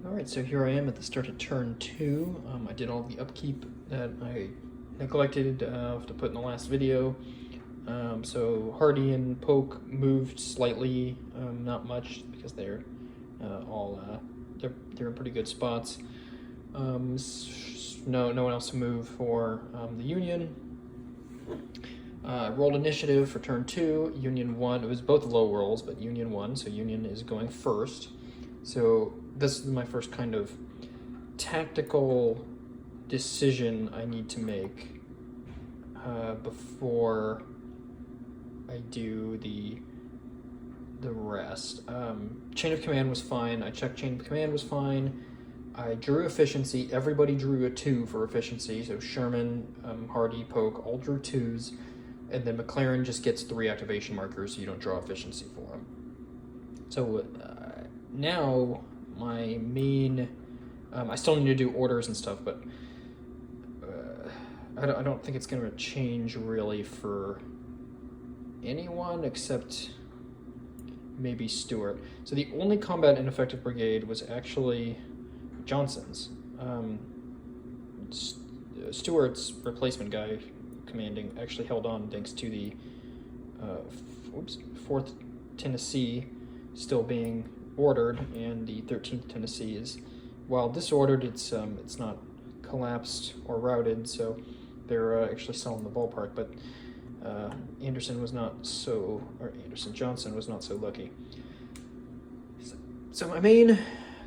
Alright, so here I am at the start of turn 2. I did all the upkeep that I neglected to put in the last video. So Hardy and Poke moved slightly, not much, because they're they're in pretty good spots. No one else to move for the Union. Rolled initiative for turn 2. Union won. It was both low rolls, but Union won, so Union is going first. So this is my first kind of tactical decision I need to make before I do the rest. Chain of command was fine. I checked chain of command was fine. I drew efficiency. Everybody drew a 2 for efficiency. So Sherman, Hardy, Poke all drew 2s. And then McLaren just gets 3 activation markers, so you don't draw efficiency for him. So now my main, I still need to do orders and stuff, but I don't think it's going to change really for anyone except maybe Stewart. So the only combat ineffective brigade was actually Johnson's. Stewart's replacement guy commanding actually held on thanks to the 4th Tennessee still being ordered, and the 13th Tennessee is, while disordered, it's not collapsed or routed, so they're actually still in the ballpark, but Johnson was not so lucky. So my main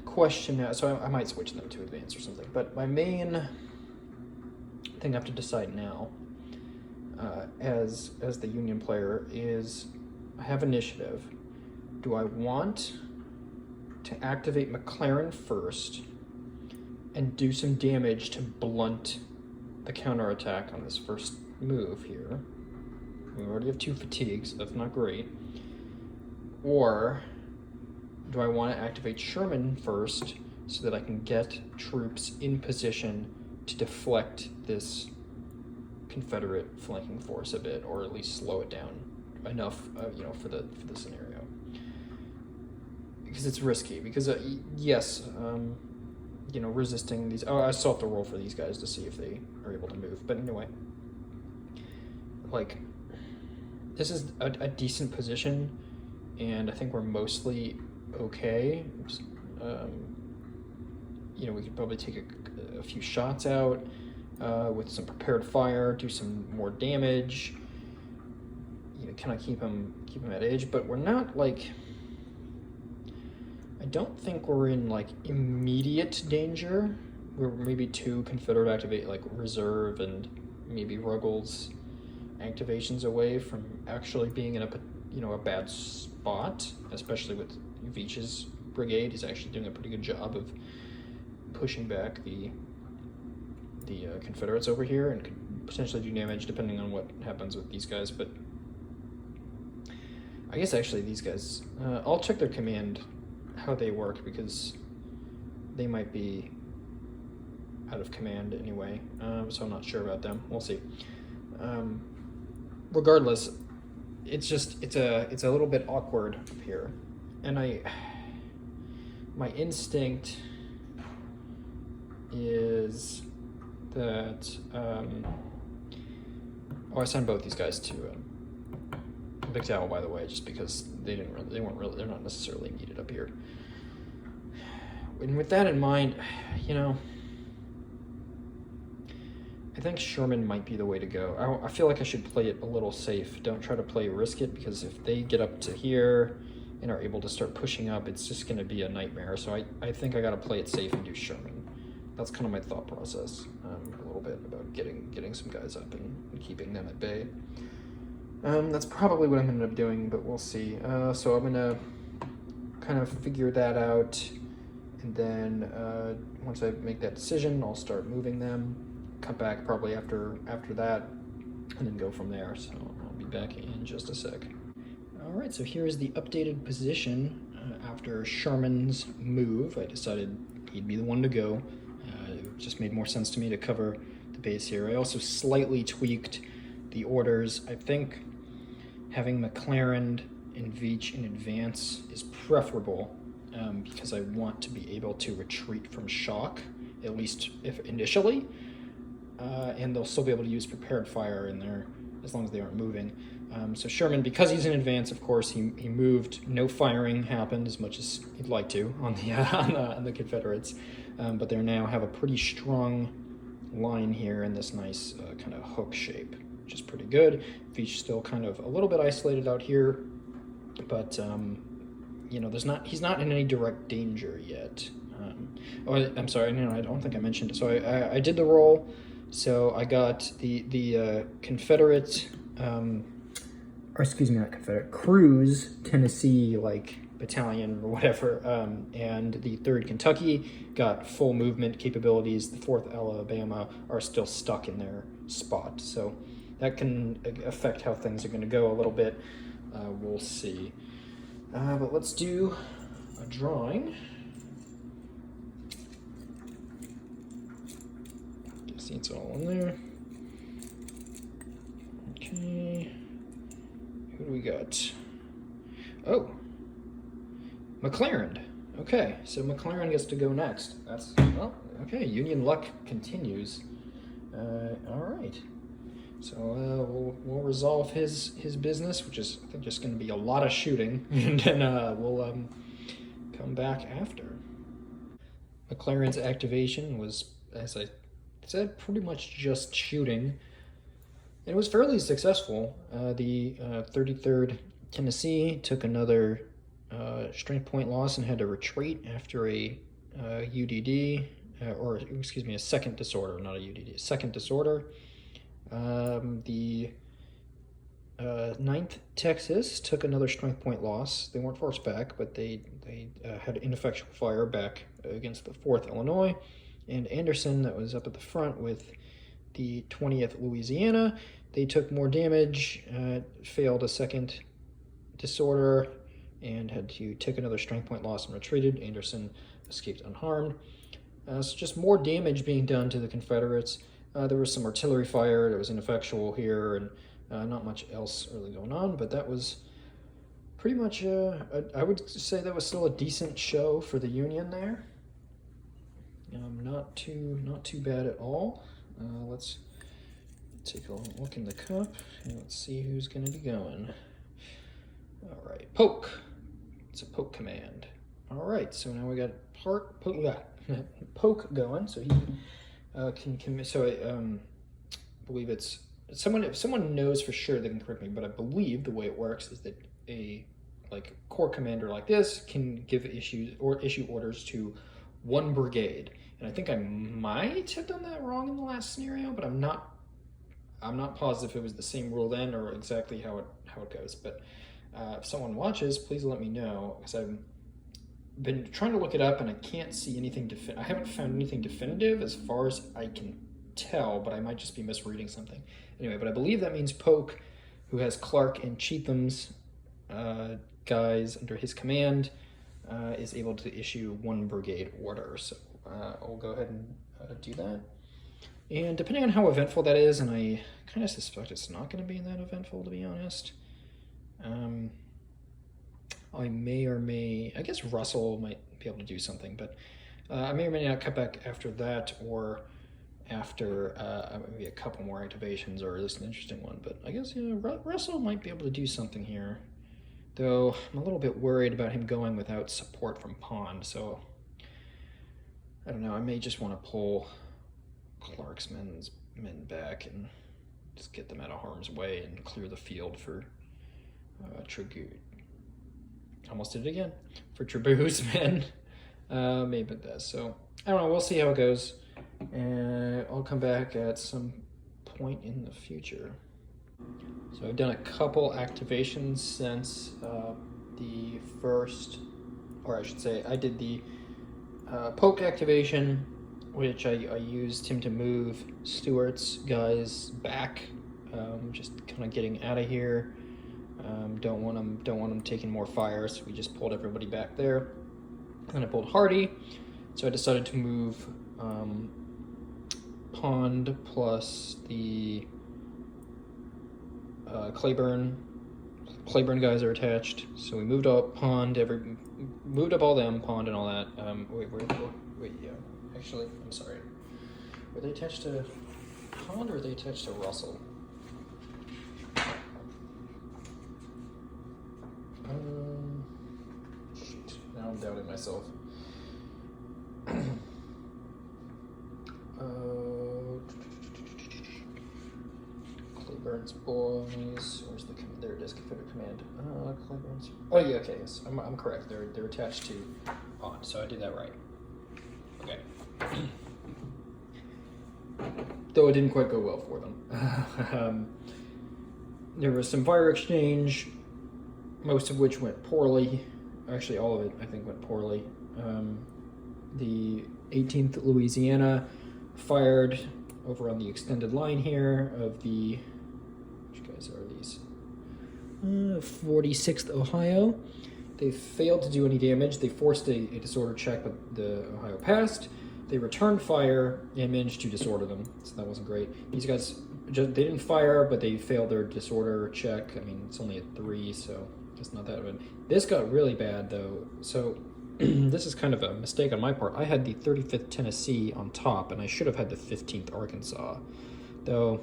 question now, so I might switch them to advance or something, but my main thing I have to decide now as the Union player is, I have initiative. Do I want to activate McLaren first and do some damage to blunt the counterattack on this first move here? We already have 2 fatigues, so that's not great. Or do I want to activate Sherman first so that I can get troops in position to deflect this Confederate flanking force a bit, or at least slow it down enough, for the scenario? Because it's risky. Because yes, resisting these. Oh, I still have to roll for these guys to see if they are able to move. But anyway, like, this is a decent position, and I think we're mostly okay. We could probably take a few shots out with some prepared fire, do some more damage. Kind of keep them at edge, but we're not like. I don't think we're in like immediate danger. We're maybe 2 Confederate activate, like reserve and maybe Ruggles activations away from actually being in a bad spot, especially with Veach's brigade. He's actually doing a pretty good job of pushing back the Confederates over here, and could potentially do damage depending on what happens with these guys. But I guess actually these guys, I'll check their command, how they work, because they might be out of command anyway, so I'm not sure about them. We'll see. Regardless, it's a little bit awkward up here, and my instinct is that I sent both these guys to Big Tower, by the way, just because they're not necessarily needed up here. And with that in mind, I think Sherman might be the way to go. I feel like I should play it a little safe. Don't try to risk it, because if they get up to here and are able to start pushing up, it's just going to be a nightmare. So I think I got to play it safe and do Sherman. That's kind of my thought process, a little bit about getting some guys up and keeping them at bay. That's probably what I'm going to end up doing, but we'll see. So I'm going to kind of figure that out, and then once I make that decision, I'll start moving them, cut back probably after that, and then go from there. So I'll be back in just a sec. Alright, so here's the updated position after Sherman's move. I decided he'd be the one to go. It just made more sense to me to cover the base here. I also slightly tweaked the orders. I think having McLaren and Veach in advance is preferable because I want to be able to retreat from shock, at least if initially, and they'll still be able to use prepared fire in there as long as they aren't moving. So Sherman, because he's in advance, of course, he moved. No firing happened as much as he'd like to on the on the Confederates, but they now have a pretty strong line here in this nice kind of hook shape, which is pretty good. Veach still kind of a little bit isolated out here, but you know, he's not in any direct danger yet. Oh, I'm sorry, no, I don't think I mentioned it. So I did the roll. So I got the Confederate, or excuse me, not Confederate, Cruise, Tennessee, like battalion or whatever, and the 3rd Kentucky got full movement capabilities. The 4th Alabama are still stuck in their spot. So that can affect how things are going to go a little bit. We'll see. But let's do a drawing. See, it's all in there. Okay. Who do we got? Oh, McLaren. Okay, so McLaren gets to go next. That's, well, okay, Union luck continues. All right. So we'll resolve his business, which is, I think, just going to be a lot of shooting, and then we'll come back after. McLaren's activation was, as I said, pretty much just shooting. It was fairly successful. The 33rd Tennessee took another strength point loss and had to retreat after a UDD, or excuse me, a second disorder, not a UDD, a second disorder. The 9th Texas took another strength point loss. They weren't forced back, but they had ineffectual fire back against the 4th Illinois. And Anderson, that was up at the front with the 20th Louisiana, they took more damage, failed a second disorder, and had to take another strength point loss and retreated. Anderson escaped unharmed. So just more damage being done to the Confederates. There was some artillery fire that was ineffectual here, and not much else really going on, but that was pretty much, I would say that was still a decent show for the Union there. Not too bad at all. Let's take a look in the cup and let's see who's going to be going. All right, poke. It's a poke command. All right, so now we got poke going. So he can commit. So I believe it's someone. If someone knows for sure, they can correct me. But I believe the way it works is that a corps commander like this can give issue orders to one brigade. And I think I might have done that wrong in the last scenario, but I'm not positive if it was the same rule then or exactly how it goes. But if someone watches, please let me know, because I've been trying to look it up and I can't see anything I haven't found anything definitive as far as I can tell, but I might just be misreading something. Anyway, but I believe that means Polk, who has Clark and Chetham's guys under his command, is able to issue one brigade order. So I'll go ahead and do that. And depending on how eventful that is, and I kind of suspect it's not going to be that eventful, to be honest, I may or may, I guess Russell might be able to do something, but I may or may not cut back after that, or after maybe a couple more activations, or at least an interesting one. But I guess, yeah, Russell might be able to do something here, though I'm a little bit worried about him going without support from Pond, so I don't know, I may just want to pull Clark's men back and just get them out of harm's way and clear the field for Tribute. Almost did it again. For Tribu's men. Maybe it does. So I don't know, we'll see how it goes. And I'll come back at some point in the future. So I've done a couple activations since the first, or I should say, I did the poke activation, which I used him to move Stewart's guys back, just kind of getting out of here. Don't want them taking more fire, so we just pulled everybody back there. And I pulled Hardy, so I decided to move Pond plus the Claiborne guys are attached. So we moved up Pond, moved up all them, pawned and all that. Wait, yeah. Actually, I'm sorry. Were they attached to pawn or were they attached to Russell? Shoot. Now I'm doubting myself. Cleburne's boys. Where's the there it is, Confederate command. Cleburne's. Oh yeah, okay, yes, I'm correct. They're attached to pawn, so I did that right. Okay. Though it didn't quite go well for them. There was some fire exchange, most of which went poorly. Actually, all of it, I think, went poorly. The 18th Louisiana fired over on the extended line here of the, which guys are these? 46th Ohio. They failed to do any damage. They forced a disorder check, but the Ohio passed. They returned fire and managed to disorder them, so that wasn't great. These guys, they didn't fire, but they failed their disorder check. I mean, it's only a 3, so it's not that bad. This got really bad, though. So this is kind of a mistake on my part. I had the 35th Tennessee on top, and I should have had the 15th Arkansas. Though,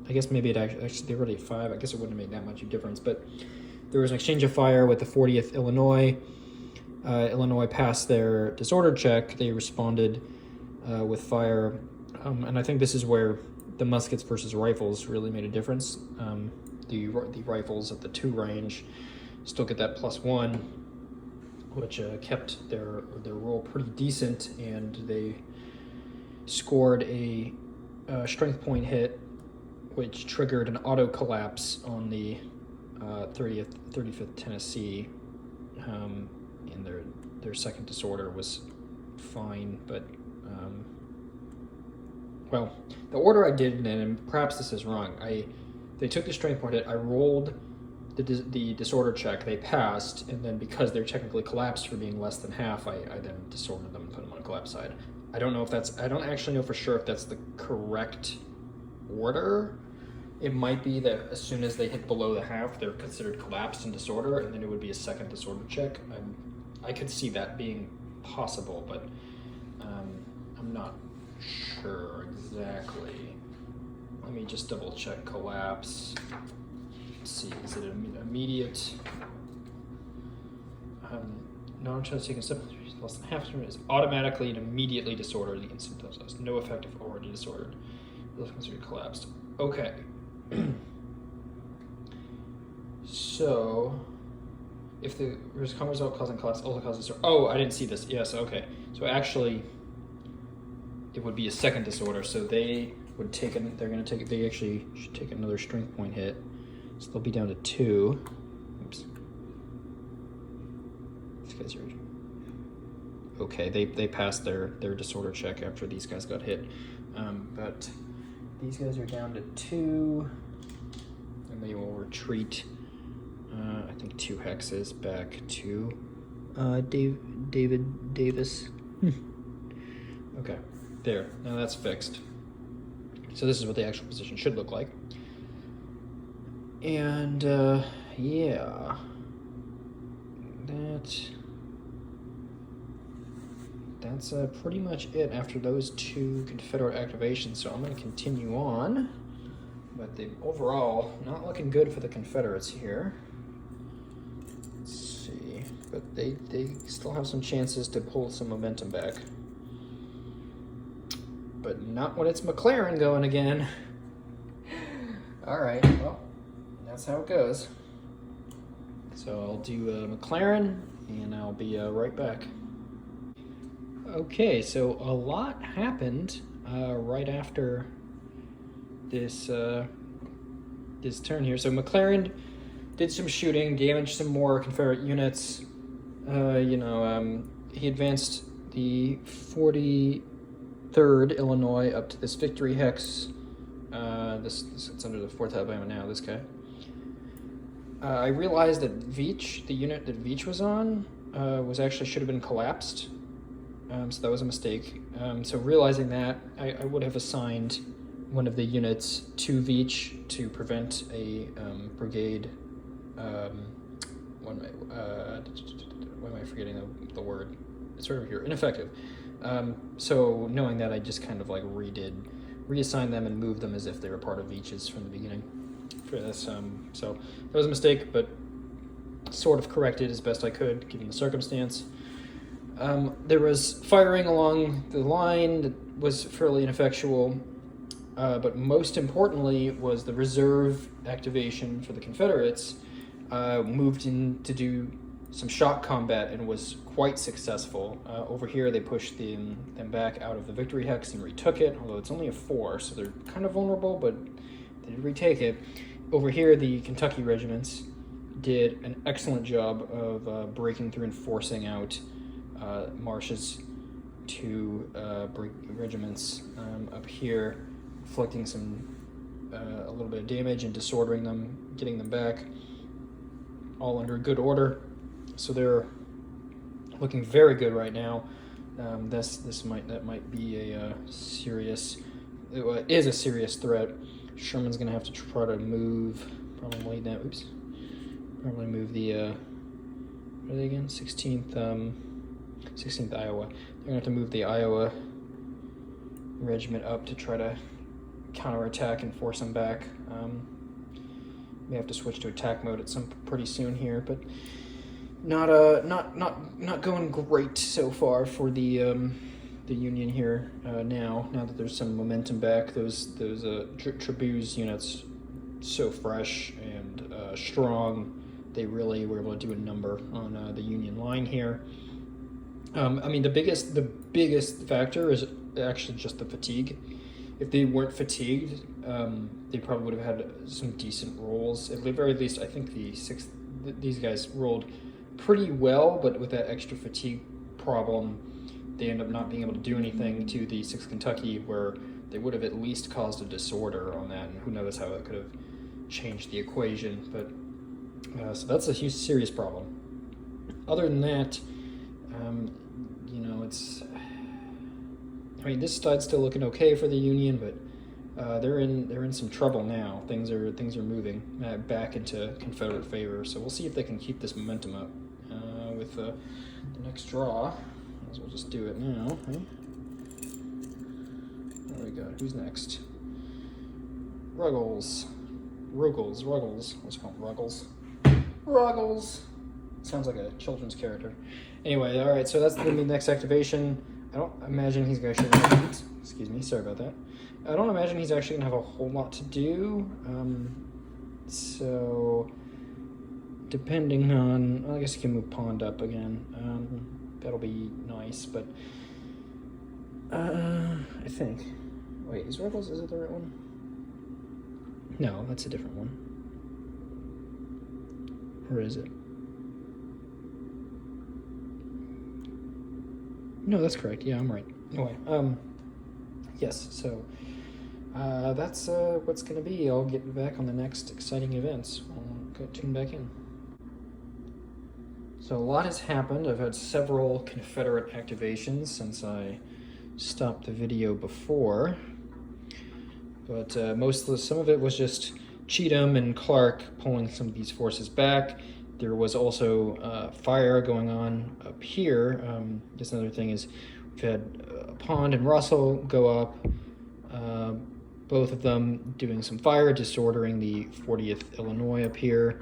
I guess maybe it actually they were already at 5. I guess it wouldn't make that much of a difference. But there was an exchange of fire with the 40th Illinois. Illinois passed their disorder check. They responded with fire. And I think this is where the muskets versus rifles really made a difference. The rifles at the 2 range still get that +1, which kept their roll pretty decent, and they scored a strength point hit, which triggered an auto collapse on the 35th Tennessee, and their second disorder was fine, but well, the order I did, and perhaps this is wrong, they took the strength point hit, I rolled the disorder check, they passed, and then because they're technically collapsed for being less than half, I then disordered them and put them on collapse side. I don't actually know for sure if that's the correct order. It might be that as soon as they hit below the half, they're considered collapsed in disorder, and then it would be a second disorder check. I could see that being possible, but I'm not sure exactly. Let me just double check collapse. Let's see, is it immediate? No, I'm trying to take a step less than half turn is automatically and immediately disordered the instant does no effect if already disordered. Those considered collapsed. Okay. So, if the common result causing collapse also causes disorder. Oh, I didn't see this. Yes, okay. So actually, it would be a second disorder. So they would take they actually should take another strength point hit. So they'll be down to 2. Oops. These guys are okay. They passed their disorder check after these guys got hit, but these guys are down to 2, and they will retreat. I think 2 hexes back to David Davis. Okay, there. Now that's fixed. So this is what the actual position should look like. And yeah, that's pretty much it after those 2 Confederate activations. So I'm going to continue on, but overall not looking good for the Confederates here. Let's see, but they still have some chances to pull some momentum back, but not when it's McLaren going again. All right, well, that's how it goes. So I'll do McLaren, and I'll be right back. Okay, so a lot happened right after this this turn here. So McLaren did some shooting, damaged some more Confederate units. He advanced the 43rd Illinois up to this victory hex. It's under the 4th Alabama now, this guy. I realized that Veatch, the unit that Veatch was on, should have been collapsed. So that was a mistake. So realizing that, I would have assigned one of the units to Veatch to prevent a brigade. why am I forgetting the word? It's right over here. Ineffective. So knowing that, I just kind of like reassigned them and moved them as if they were part of Veach's from the beginning for this. So that was a mistake, but sort of corrected as best I could given the circumstance. There was firing along the line that was fairly ineffectual, but most importantly was the reserve activation for the Confederates moved in to do some shock combat and was quite successful. Over here they pushed them back out of the victory hex and retook it, although it's only a 4, so they're kind of vulnerable, but they did retake it. Over here the Kentucky regiments did an excellent job of breaking through and forcing out Marsh's 2 regiments up here, inflicting a little bit of damage and disordering them, getting them back, all under good order. So they're looking very good right now. That might be a serious. It is a serious threat. Sherman's gonna have to try to move. Probably that. Oops. Probably move the. What are they again? 16th Iowa. They're gonna have to move the Iowa regiment up to try to counterattack and force them back. May have to switch to attack mode at some pretty soon here, but not going great so far for the Union here now that there's some momentum back. Those Trabuse units so fresh and strong, they really were able to do a number on the Union line here. I mean, the biggest factor is actually just the fatigue. If they weren't fatigued, they probably would have had some decent rolls. At the very least, I think these guys rolled pretty well, but with that extra fatigue problem, they end up not being able to do anything to the 6th Kentucky, where they would have at least caused a disorder on that, and who knows how that could have changed the equation. But so that's a huge, serious problem. Other than that, this side's still looking okay for the Union, but they're in some trouble now. Things are moving back into Confederate favor. So we'll see if they can keep this momentum up with the next draw. As we'll just do it now. Okay? What do we got? Who's next? Ruggles. Let's call him Ruggles. Ruggles. Sounds like a children's character. Anyway, all right. So that's the next activation. I don't imagine he's going to. Excuse me. Sorry about that. I don't imagine he's actually going to have a whole lot to do. So, depending on, I guess he can move Pond up again. That'll be nice, but I think. Wait, is Rebels? Is it the right one? No, that's a different one. Or is it? No, that's correct. Yeah, I'm right. Anyway, yes. So that's what's going to be. I'll get back on the next exciting events. I'll tune back in. So a lot has happened. I've had several Confederate activations since I stopped the video before, but some of it was just Cheatham and Clark pulling some of these forces back. There was also fire going on up here. Just another thing is we've had Pond and Russell go up, both of them doing some fire, disordering the 40th Illinois up here,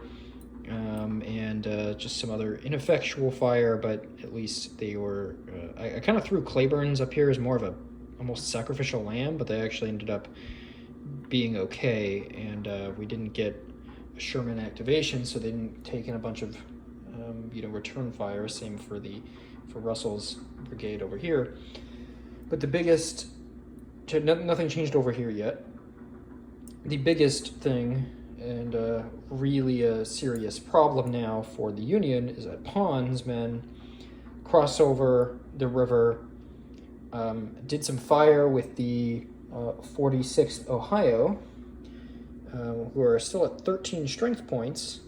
and just some other ineffectual fire, but at least they were... I kind of threw Claiborne's up here as more of a almost sacrificial lamb, but they actually ended up being okay, and we didn't get a Sherman activation, so they didn't take in a bunch of return fire. Same for Russell's brigade over here. But the biggest... Nothing changed over here yet. The biggest thing, and really a serious problem now for the Union, is that Pond's men cross over the river, did some fire with the 46th Ohio, who are still at 13 strength points,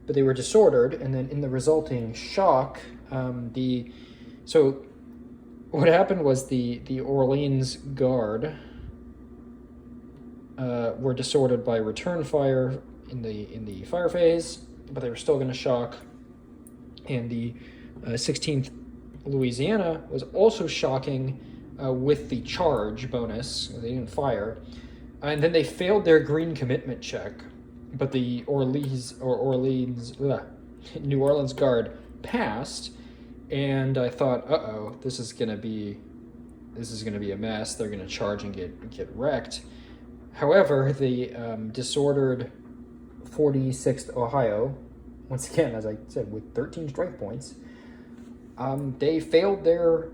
but they were disordered, and then in the resulting shock, so what happened was the Orleans Guard were disordered by return fire in the fire phase, but they were still going to shock, and the 16th Louisiana was also shocking with the charge bonus. They didn't fire. And then they failed their green commitment check. But the New Orleans Guard passed. And I thought, uh-oh, this is gonna be a mess. They're gonna charge and get wrecked. However, the disordered 46th Ohio, once again, as I said, with 13 strength points, they failed their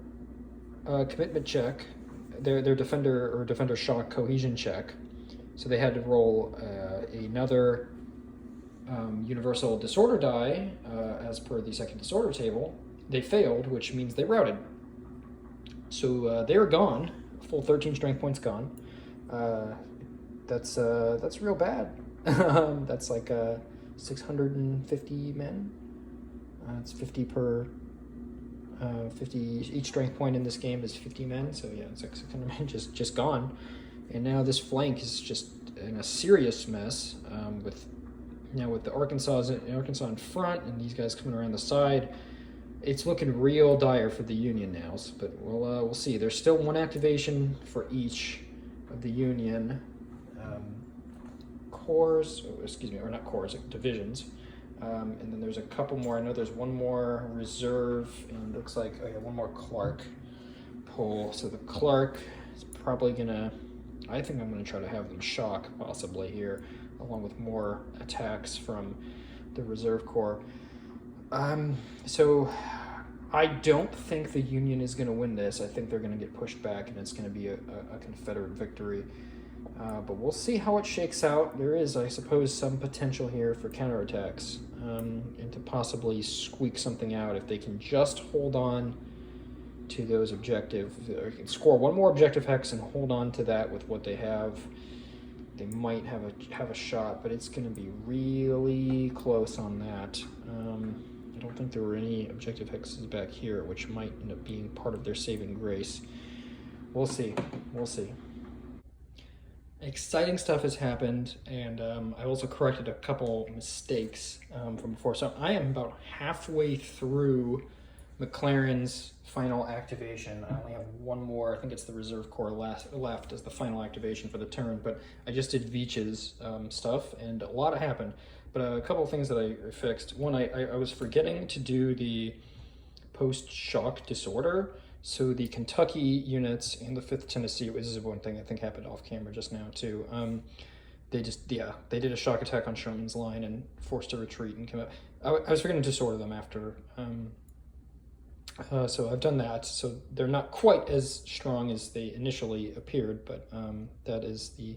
commitment check, their defender shock cohesion check. So they had to roll another universal disorder die as per the second disorder table. They failed, which means they routed. So they were gone. Full 13 strength points gone. That's real bad. That's like 650 men. It's 50 per 50. Each strength point in this game is 50 men. So yeah, it's like 600 men just gone. And now this flank is just in a serious mess. With the Arkansas in front and these guys coming around the side. It's looking real dire for the Union now, but we'll see. There's still one activation for each of the Union divisions. And then there's a couple more. I know there's one more reserve, and it looks like one more Clark pull. So the Clark is probably gonna. I think I'm gonna try to have them shock possibly here, along with more attacks from the Reserve Corps. So I don't think the Union is going to win this. I think they're going to get pushed back and it's going to be a Confederate victory. But we'll see how it shakes out. There is, I suppose, some potential here for counterattacks and to possibly squeak something out if they can just hold on to those objectives. Or score one more objective hex and hold on to that with what they have. They might have a shot, but it's going to be really close on that. I don't think there were any objective hexes back here, which might end up being part of their saving grace. We'll see. We'll see. Exciting stuff has happened, and I also corrected a couple mistakes from before. So I am about halfway through McLaren's final activation. I only have one more. I think it's the Reserve Corps left as the final activation for the turn, but I just did Veach's stuff, and a lot happened. But a couple of things that I fixed. One, I was forgetting to do the post-shock disorder. So the Kentucky units and the 5th Tennessee, this is one thing I think happened off camera just now too. They did a shock attack on Sherman's line and forced a retreat and come up. I was forgetting to disorder them after. So I've done that. So they're not quite as strong as they initially appeared, but that is the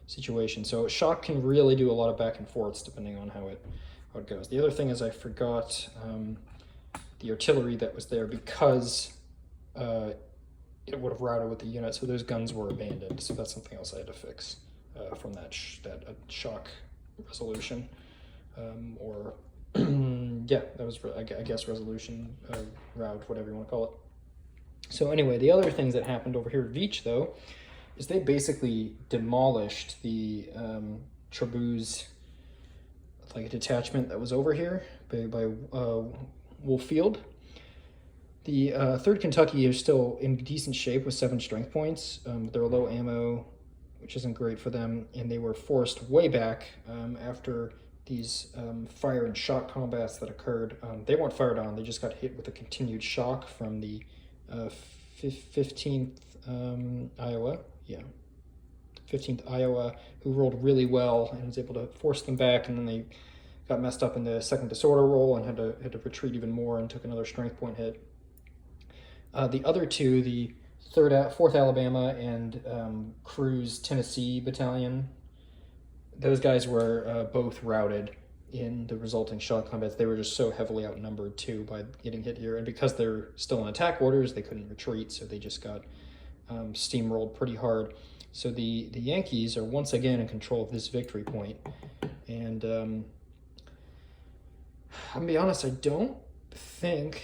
situation. So shock can really do a lot of back and forths depending on how it goes. The other thing is I forgot the artillery that was there because it would have routed with the unit, so those guns were abandoned. So that's something else I had to fix from that shock resolution, or yeah, that was I guess resolution route, whatever you want to call it. So anyway, the other things that happened over here at Veach though is they basically demolished the Traboo's like a detachment that was over here by Wolffield. The 3rd Kentucky is still in decent shape with 7 strength points. They're low ammo, which isn't great for them, and they were forced way back after these fire and shock combats that occurred. They weren't fired on, they just got hit with a continued shock from the 15th Iowa. Yeah, 15th Iowa, who rolled really well and was able to force them back, and then they got messed up in the 2nd disorder roll and had to retreat even more and took another strength point hit. The other two, the 4th Alabama and Cruz Tennessee Battalion, those guys were both routed in the resulting shock combats. They were just so heavily outnumbered too by getting hit here, and because they're still in attack orders, they couldn't retreat, so they just got steamrolled pretty hard. So the Yankees are once again in control of this victory point, and I'm gonna be honest, I don't think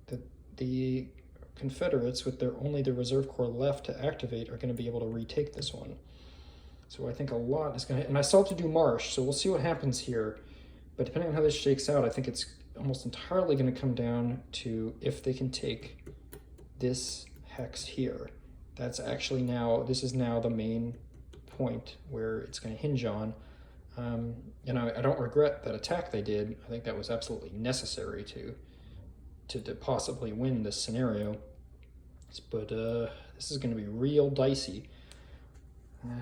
that the Confederates, with only the Reserve Corps left to activate, are going to be able to retake this one. So I think a lot is going to, and I still have to do Marsh, so we'll see what happens here. But depending on how this shakes out, I think it's almost entirely going to come down to if they can take this hex here. That's actually now, this is now the main point where it's going to hinge on. And I don't regret that attack they did. I think that was absolutely necessary to possibly win this scenario. But this is going to be real dicey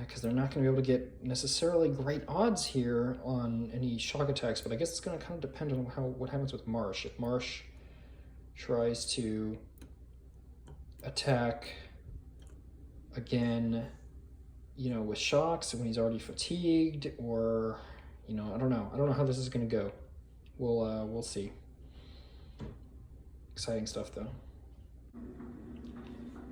because they're not going to be able to get necessarily great odds here on any shock attacks. But I guess it's going to kind of depend on what happens with Marsh. If Marsh tries to attack again, with shocks when he's already fatigued, or I don't know how this is going to go. We'll see. Exciting stuff though.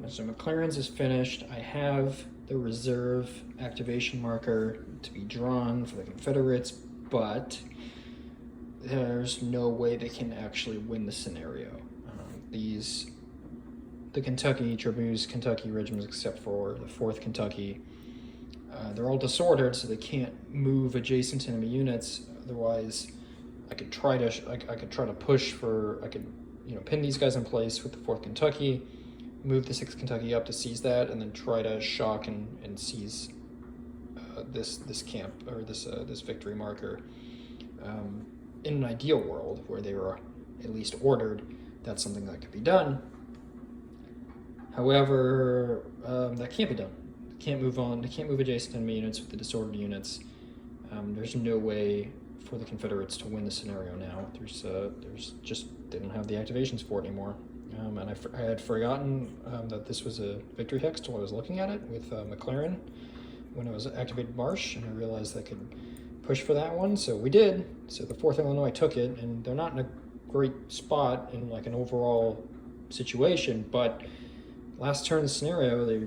So McLaren's is finished. I have the reserve activation marker to be drawn for the Confederates, but there's no way they can actually win the scenario. The Kentucky Dragoons, Kentucky regiments, except for the 4th Kentucky, they're all disordered, so they can't move adjacent enemy units. Otherwise, I could try to push for, pin these guys in place with the 4th Kentucky, move the 6th Kentucky up to seize that, and then try to shock and seize this camp, or this victory marker. In an ideal world where they were at least ordered, that's something that could be done. However, that can't be done. They can't move on. They can't move adjacent enemy units with the disordered units. There's no way for the Confederates to win the scenario now. There's just, they don't have the activations for it anymore. And I had forgotten that this was a victory hex till I was looking at it with McLaren when it was activated Marsh, and I realized I could push for that one, so we did. So the 4th Illinois took it, and they're not in a great spot in like an overall situation, but last turn of the scenario, they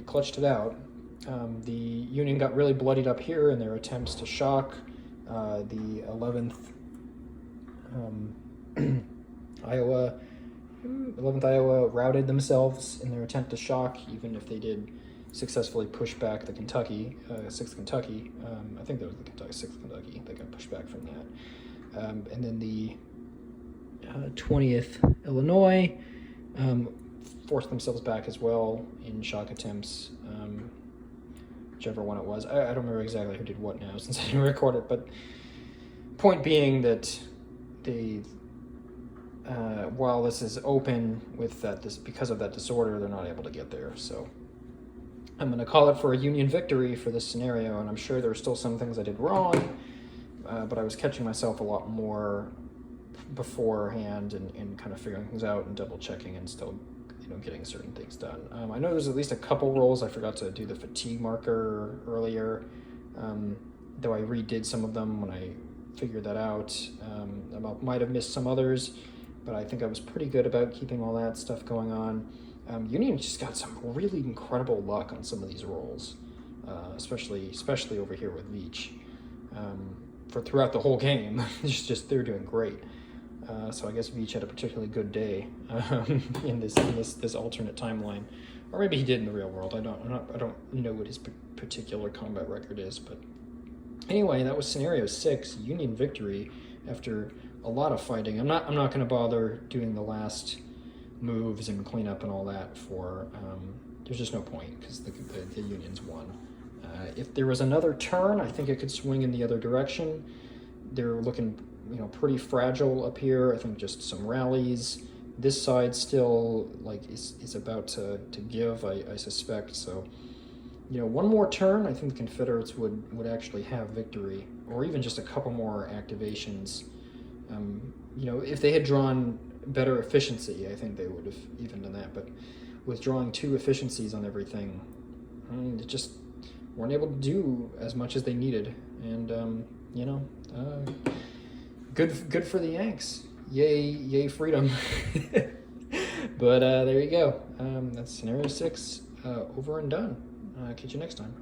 clutched it out. The Union got really bloodied up here in their attempts to shock. The 11th Iowa routed themselves in their attempt to shock, even if they did successfully push back the Kentucky, 6th Kentucky. I think that was the 6th Kentucky. They got pushed back from that. And then the 20th Illinois forced themselves back as well in shock attempts, whichever one it was. I don't remember exactly who did what now since I didn't record it, but point being that they, while this is open with that, because of that disorder, they're not able to get there. So I'm going to call it for a Union victory for this scenario, and I'm sure there are still some things I did wrong, but I was catching myself a lot more beforehand and kind of figuring things out and double checking and still getting certain things done. I know there's at least a couple rolls I forgot to do the fatigue marker earlier, though I redid some of them when I figured that out. I might have missed some others, but I think I was pretty good about keeping all that stuff going on. Union just got some really incredible luck on some of these rolls, especially over here with Veach. For throughout the whole game, they're doing great. So I guess Veach had a particularly good day in this alternate timeline, or maybe he did in the real world. I don't know what his particular combat record is, but anyway, that was scenario 6, Union victory after a lot of fighting. I'm not going to bother doing the last moves and cleanup and all that for. There's just no point because the Unions won. If there was another turn, I think it could swing in the other direction. They're looking, pretty fragile up here. I think just some rallies. This side still is about to give, I suspect. So, one more turn, I think the Confederates would actually have victory, or even just a couple more activations. If they had drawn better efficiency, I think they would have even done that. But with drawing 2 efficiencies on everything, they just weren't able to do as much as they needed. And good for the Yanks. Yay freedom. But there you go. That's scenario 6 over and done. Catch you next time.